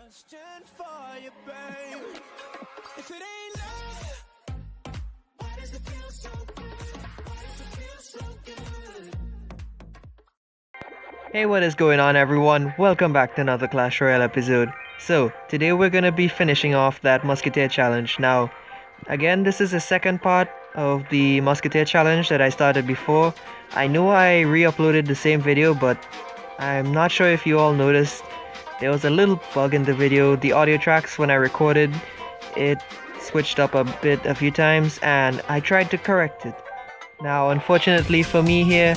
Question for you, babe. If it ain't love, why does it feel so good? Why does it feel so good? Hey, what is going on, everyone? Welcome back to another Clash Royale episode. So, today we're gonna be finishing off that Musketeer challenge. Now, again, this is the second part of the Musketeer challenge that I started before. I know I re-uploaded the same video, but I'm not sure if you all noticed. There was a little bug in the video. The audio tracks, when I recorded, it switched up a bit a few times, and I tried to correct it. Now, unfortunately for me here,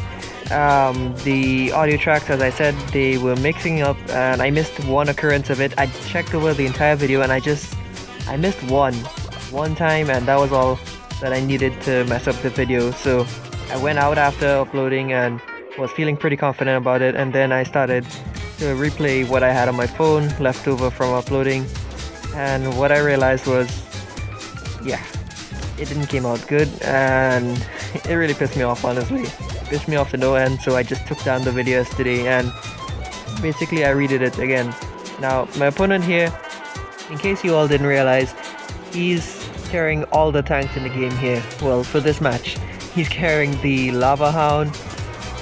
the audio tracks, as I said, they were mixing up, and I missed one occurrence of it. I checked over the entire video, and I missed one time, and that was all that I needed to mess up the video. So I went out after uploading and was feeling pretty confident about it, and then I started to replay what I had on my phone left over from uploading, and what I realized was, yeah, it didn't came out good, and it really pissed me off, honestly. Pissed me off to no end, so I just took down the video yesterday and basically I redid it again. Now, my opponent here, in case you all didn't realize, he's carrying all the tanks in the game here. Well, for this match, he's carrying the Lava Hound,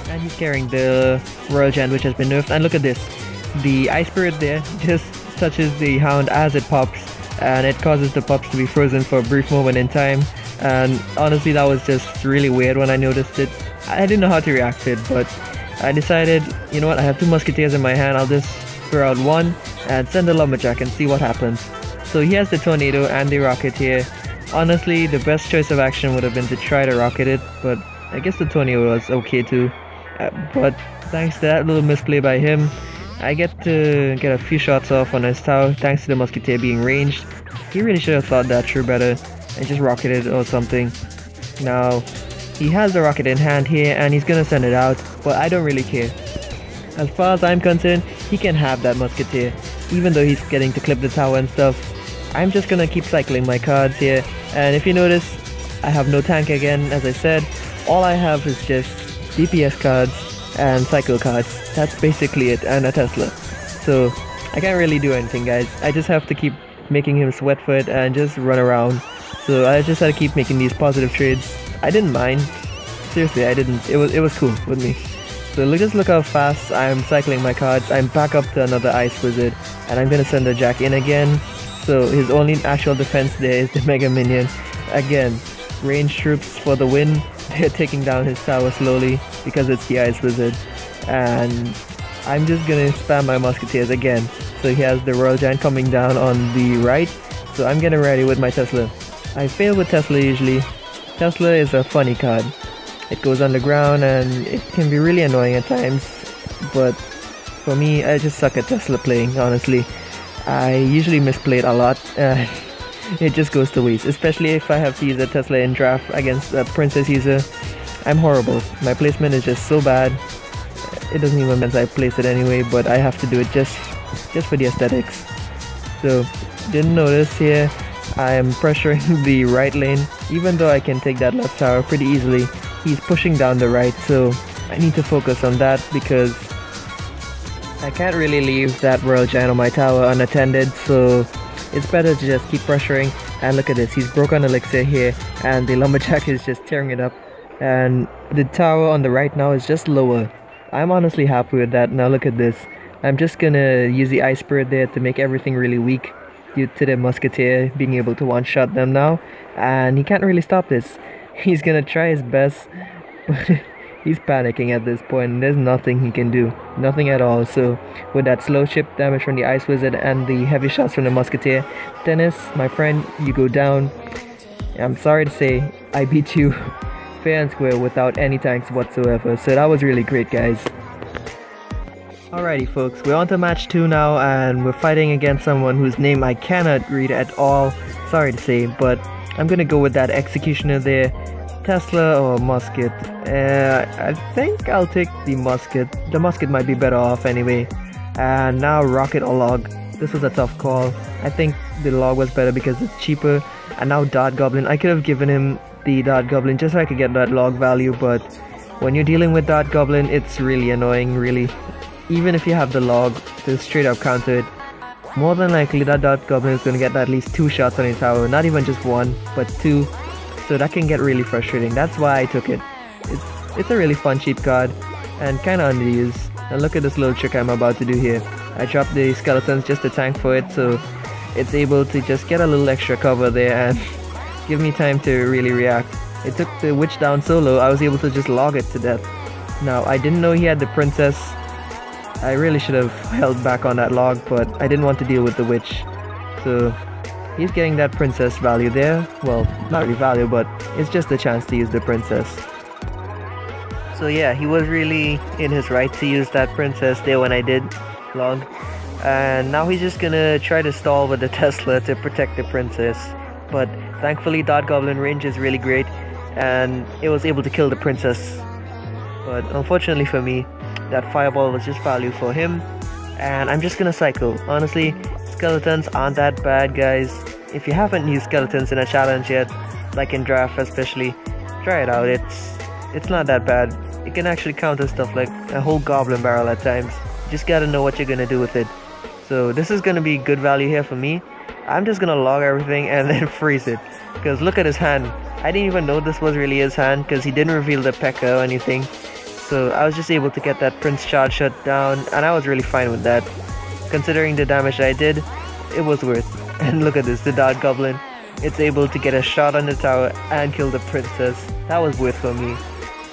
and he's carrying the Royal Gen, which has been nerfed. And look at this, the Ice Spirit there just touches the Hound as it pops, and it causes the pups to be frozen for a brief moment in time. And honestly, that was just really weird when I noticed it. I didn't know how to react to it, but I decided, you know what, I have two Musketeers in my hand, I'll just throw out one and send the Lumberjack and see what happens. So he has the Tornado and the Rocket here. Honestly, the best choice of action would have been to try to rocket it, but I guess the Tornado was okay too. But thanks to that little misplay by him, I get to get a few shots off on his tower thanks to the Musketeer being ranged. He really should have thought that through better and just rocketed or something. Now, he has the rocket in hand here and he's gonna send it out, but I don't really care. As far as I'm concerned, he can have that Musketeer, even though he's getting to clip the tower and stuff. I'm just gonna keep cycling my cards here, and if you notice, I have no tank again. As I said, all I have is just DPS cards and cycle cards. That's basically it, and a Tesla. So I can't really do anything, guys. I just have to keep making him sweat for it and just run around. So I just had to keep making these positive trades. I didn't mind. Seriously, I didn't. It was cool with me. So just look how fast I'm cycling my cards. I'm back up to another Ice Wizard, and I'm gonna send the Jack in again. So his only actual defense there is the Mega Minion. Again, ranged troops for the win. They're taking down his tower slowly because it's the Ice Wizard. And I'm just gonna spam my Musketeers again. So he has the Royal Giant coming down on the right. So I'm getting ready with my Tesla. I fail with Tesla usually. Tesla is a funny card. It goes underground and it can be really annoying at times. But for me, I just suck at Tesla playing, honestly. I usually misplay it a lot. It just goes to waste, especially if I have to use a Tesla in draft against a Princess user. I'm horrible. My placement is just so bad. It doesn't even matter I place it anyway, but I have to do it just for the aesthetics. So, didn't notice here, I am pressuring the right lane. Even though I can take that left tower pretty easily, he's pushing down the right, so I need to focus on that because I can't really leave that Royal Giant on my tower unattended, so it's better to just keep pressuring. And look at this, he's broken Elixir here, and the Lumberjack is just tearing it up. And the tower on the right now is just lower. I'm honestly happy with that. Now look at this. I'm just gonna use the Ice Spirit there to make everything really weak due to the Musketeer being able to one-shot them now. And he can't really stop this. He's gonna try his best, but he's panicking at this point, and there's nothing he can do. Nothing at all. So with that slow chip damage from the Ice Wizard and the heavy shots from the Musketeer, Dennis, my friend, you go down. I'm sorry to say, I beat you fair and square without any tanks whatsoever. So that was really great, guys. Alrighty folks, we're on to match 2 now, and we're fighting against someone whose name I cannot read at all. Sorry to say, but I'm gonna go with that Executioner there. Tesla or Musket? I think I'll take the Musket. The Musket might be better off anyway. And now Rocket or Log. This was a tough call. I think the Log was better because it's cheaper. And now Dart Goblin. I could have given him the Dart Goblin just so I could get that Log value, but when you're dealing with Dart Goblin, it's really annoying, really. Even if you have the Log to straight up counter it, more than likely that Dot Goblin is going to get at least 2 shots on his tower, not even just 1, but 2. So that can get really frustrating. That's why I took it. It's a really fun cheap card and kind of underused. And look at this little trick I'm about to do here. I dropped the skeletons just to tank for it, so it's able to just get a little extra cover there and give me time to really react. It took the witch down so low, I was able to just log it to death. Now, I didn't know he had the princess. I really should have held back on that log, but I didn't want to deal with the witch. So he's getting that princess value there. Well, not really value, but it's just a chance to use the princess. So yeah, he was really in his right to use that princess there when I did log. And now he's just gonna try to stall with the Tesla to protect the princess. But thankfully Dot Goblin range is really great and it was able to kill the princess. But unfortunately for me, that fireball was just value for him. And I'm just gonna cycle. Honestly, skeletons aren't that bad, guys. If you haven't used skeletons in a challenge yet, like in draft especially, try it out. It's not that bad. It can actually counter stuff like a whole goblin barrel at times. You just gotta know what you're gonna do with it. So this is gonna be good value here for me. I'm just gonna log everything and then freeze it. Because look at his hand. I didn't even know this was really his hand because he didn't reveal the P.E.K.K.A. or anything. So I was just able to get that Prince charge shut down and I was really fine with that. Considering the damage I did, it was worth. And look at this, the Dart Goblin. It's able to get a shot on the tower and kill the princess. That was worth for me.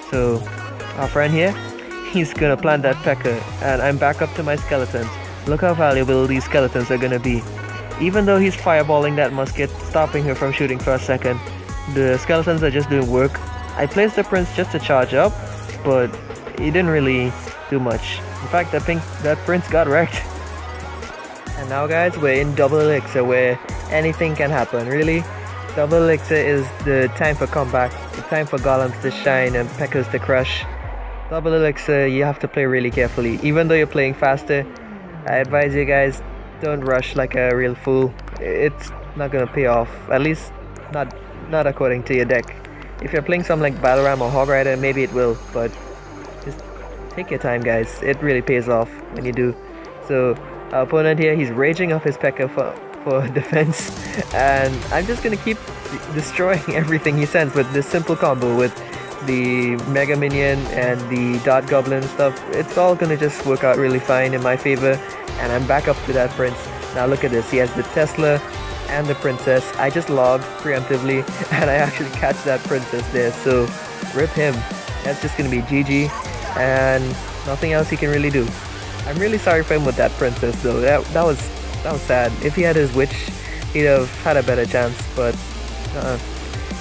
So our friend here, he's gonna plant that P.E.K.K.A. and I'm back up to my skeletons. Look how valuable these skeletons are gonna be. Even though he's fireballing that musket, stopping her from shooting for a second, the skeletons are just doing work. I placed the prince just to charge up, but he didn't really do much. In fact, I think that prince got wrecked. And now guys, we're in double elixir where anything can happen, really. Double elixir is the time for comeback, the time for golems to shine and P.E.K.K.As to crush. Double elixir, you have to play really carefully. Even though you're playing faster, I advise you guys, don't rush like a real fool. It's not gonna pay off, at least not according to your deck. If you're playing something like Battle Ram or Hog Rider, maybe it will, but just take your time, guys. It really pays off when you do. So our opponent here, he's raging off his P.E.K.K.A. for defense, and I'm just gonna keep destroying everything he sends with this simple combo with the Mega Minion and the Dot Goblin stuff. It's all gonna just work out really fine in my favor, and I'm back up to that prince. Now look at this, he has the Tesla and the princess. I just logged preemptively and I actually catch that princess there, so rip him. That's just gonna be GG and nothing else he can really do. I'm really sorry for him with that princess though. That was sad. If he had his witch, he'd have had a better chance, but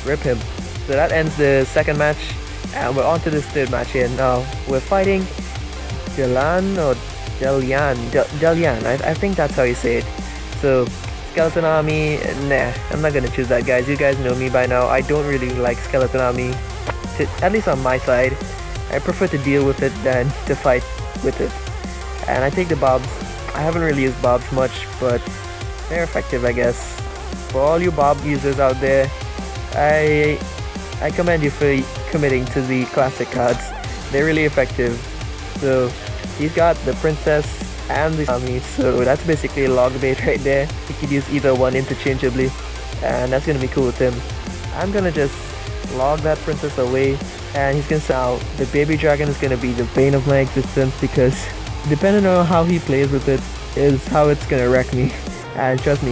rip him. So that ends the second match and we're on to this third match here. Now we're fighting Delan or Delyan. I think that's how you say it. So Skeleton Army, nah, I'm not gonna choose that, guys. You guys know me by now. I don't really like Skeleton Army, at least on my side. I prefer to deal with it than to fight with it. And I take the Bobs. I haven't really used Bobs much, but they're effective, I guess. For all you Bob users out there, I commend you for committing to the classic cards. They're really effective. So he's got the princess and the army, so that's basically a log bait right there. He could use either one interchangeably, and that's gonna be cool with him. I'm gonna just log that princess away, and he's gonna out. The baby dragon is gonna be the bane of my existence because depending on how he plays with it is how it's gonna wreck me. And trust me,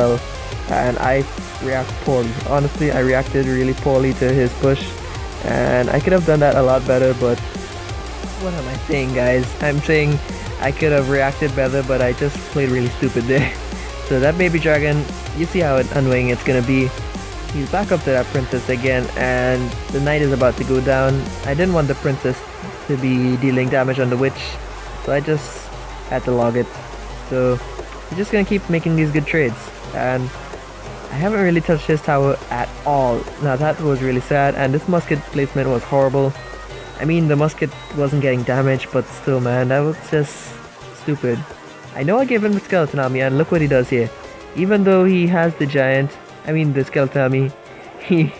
and I react poorly. Honestly, I reacted really poorly to his push, and I could have done that a lot better, but what am I saying, guys? I'm saying I could have reacted better, but I just played really stupid there. So that baby dragon, you see how annoying it's gonna be. He's back up to that princess again, and the knight is about to go down. I didn't want the princess to be dealing damage on the witch, so I just had to log it. So we're just gonna keep making these good trades, and I haven't really touched his tower at all. Now that was really sad, and this musket placement was horrible. I mean, the musket wasn't getting damaged, but still, man, that was just stupid. I know I gave him the skeleton army, and look what he does here. Even though he has the the skeleton army, he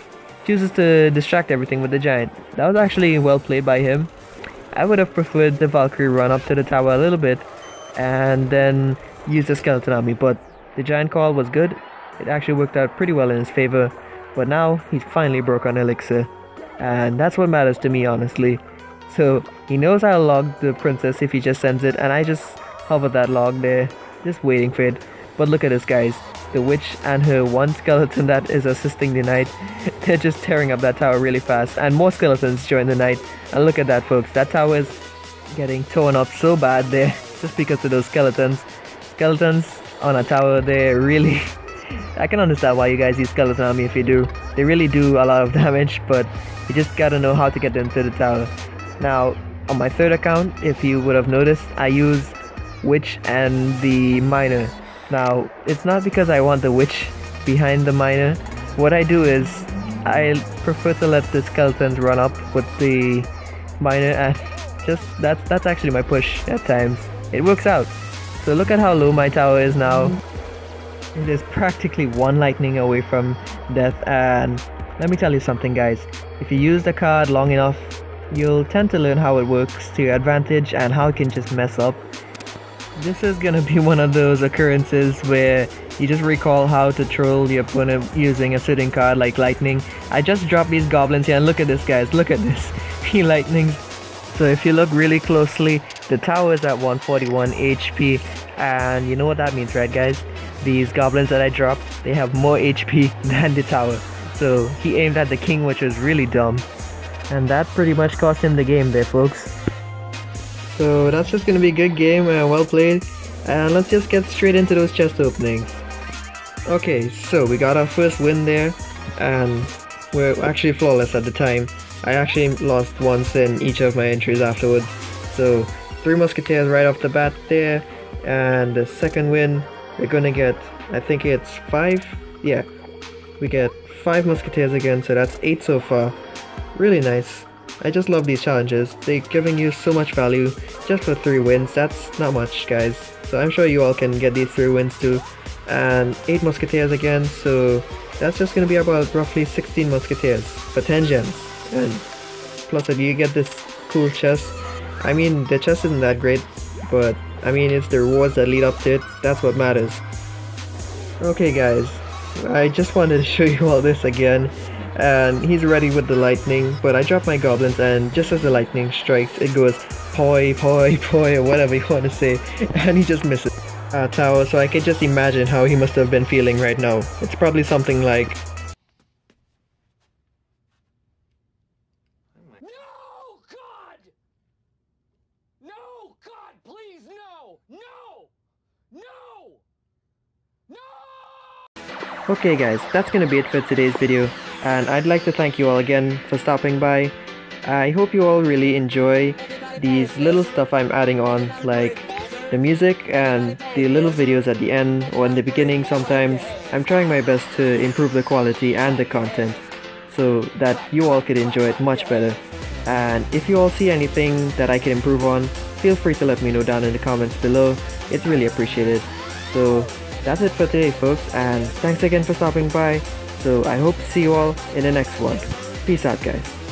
chooses to distract everything with the giant. That was actually well played by him. I would have preferred the Valkyrie run up to the tower a little bit, and then use the skeleton army, but The giant coil was good. It actually worked out pretty well in his favor. But now he's finally broke on elixir. And that's what matters to me, honestly. So he knows I'll log the princess if he just sends it, and I just hover that log there, just waiting for it. But look at this, guys. The witch and her one skeleton that is assisting the knight, they're just tearing up that tower really fast, and more skeletons join the knight. And look at that, folks, that tower is getting torn up so bad there just because of those skeletons. Skeletons on a tower, they're really I can understand why you guys use skeleton army if you do. They really do a lot of damage, but you just gotta know how to get them to the tower. Now on my third account, if you would have noticed, I use witch and the miner. Now, it's not because I want the witch behind the miner. What I do is, I prefer to let the skeletons run up with the miner, and just that's actually my push at times. It works out. So look at how low my tower is now. It is practically one lightning away from death, and let me tell you something, guys. If you use the card long enough, you'll tend to learn how it works to your advantage and how it can just mess up. This is gonna be one of those occurrences where you just recall how to troll the opponent using a certain card like lightning. I just dropped these goblins here, and look at this, guys, look at this. He lightnings. So if you look really closely, the tower is at 141 HP, and you know what that means, right, guys? These goblins that I dropped, they have more HP than the tower. So he aimed at the king, which was really dumb, and that pretty much cost him the game there, folks. So that's just gonna be a good game, well played, and let's just get straight into those chest openings. Okay, so we got our first win there, and we're actually flawless at the time. I actually lost once in each of my entries afterwards. So 3 musketeers right off the bat there, and the second win we're gonna get, I think it's 5, yeah, we get 5 musketeers again, so that's 8 so far. Really nice. I just love these challenges. They're giving you so much value just for 3 wins. That's not much, guys. So I'm sure you all can get these 3 wins too. And 8 musketeers again, so that's just gonna be about roughly 16 musketeers for 10 gems. And plus if you get this cool chest, I mean the chest isn't that great, but I mean it's the rewards that lead up to it. That's what matters. Okay, guys, I just wanted to show you all this again. And he's ready with the lightning, but I drop my goblins, and just as the lightning strikes, it goes poi poi poi or whatever you want to say, and he just misses tower. So I can just imagine how he must have been feeling right now. It's probably something like, No, God! No, God, please, no! No! No! No! okay guys, that's gonna be it for today's video, and I'd like to thank you all again for stopping by. I hope you all really enjoy these little stuff I'm adding on, like the music and the little videos at the end or in the beginning sometimes. I'm trying my best to improve the quality and the content so that you all could enjoy it much better. And if you all see anything that I can improve on, feel free to let me know down in the comments below. It's really appreciated. So that's it for today, folks, and thanks again for stopping by. So I hope to see you all in the next one. Peace out, guys.